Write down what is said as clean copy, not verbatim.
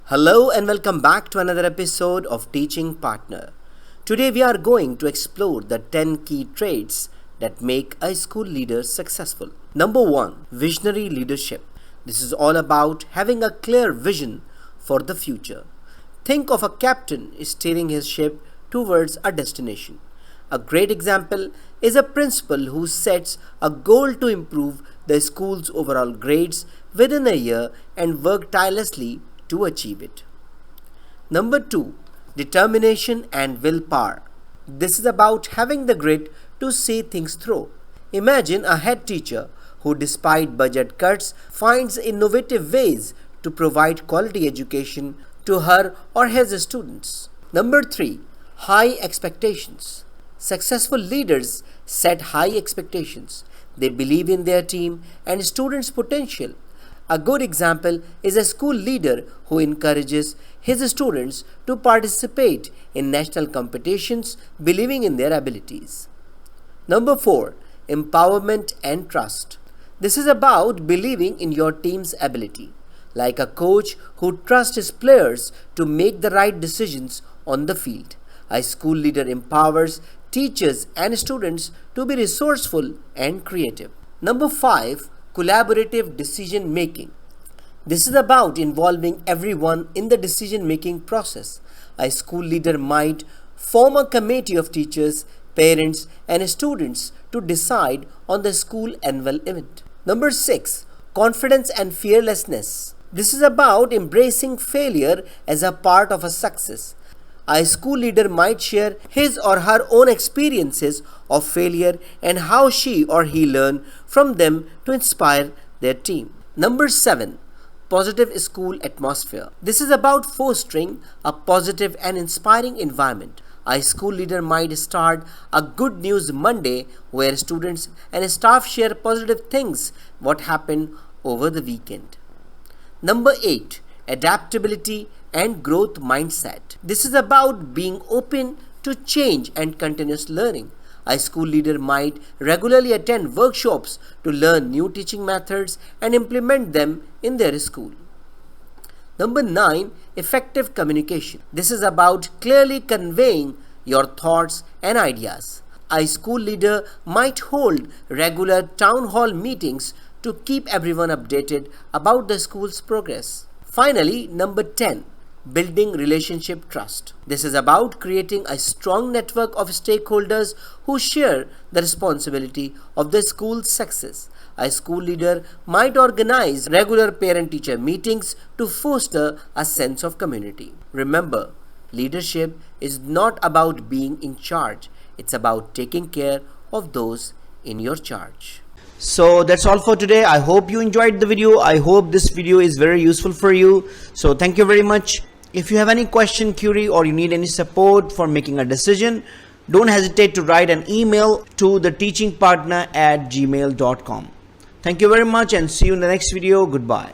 Hello and welcome back to another episode of Teaching Partner. Today we are going to explore the 10 key traits that make a school leader successful. Number 1, visionary leadership. This is all about having a clear vision for the future. Think of a captain steering his ship towards a destination. A great example is a principal who sets a goal to improve the school's overall grades within a year and work tirelessly to achieve it. Number 2, determination and willpower. This is about having the grit to see things through. Imagine a head teacher who, despite budget cuts, finds innovative ways to provide quality education to her or his students. Number 3, high expectations. Successful leaders set high expectations. They believe in their team and students' potential. A good example is a school leader who encourages his students to participate in national competitions, believing in their abilities. Number 4, empowerment and trust. This is about believing in your team's ability, like a coach who trusts his players to make the right decisions on the field. A school leader empowers teachers and students to be resourceful and creative. Number 5, collaborative decision making. This is about involving everyone in the decision making process. A school leader might form a committee of teachers, parents, and students to decide on the school annual event. Number 6, confidence and fearlessness. This is about embracing failure as a part of a success. A school leader might share his or her own experiences of failure and how she or he learned from them to inspire their team. Number 7, positive school atmosphere. This is about fostering a positive and inspiring environment. A school leader might start a Good News Monday where students and staff share positive things what happened over the weekend. Number 8, adaptability and growth mindset. This is about being open to change and continuous learning. A school leader might regularly attend workshops to learn new teaching methods and implement them in their school. Number 9, effective communication. This is about clearly conveying your thoughts and ideas. A school leader might hold regular town hall meetings to keep everyone updated about the school's progress. Finally, number 10, building relationship trust. This is about creating a strong network of stakeholders who share the responsibility of the school's success. A school leader might organize regular parent-teacher meetings to foster a sense of community. Remember, leadership is not about being in charge. It's about taking care of those in your charge. So that's all for today. I hope you enjoyed the video. I hope this video is very useful for you. So thank you very much. If you have any question, query, or you need any support for making a decision, don't hesitate to write an email to theteachingpartner@gmail.com. Thank you very much and see you in the next video. Goodbye.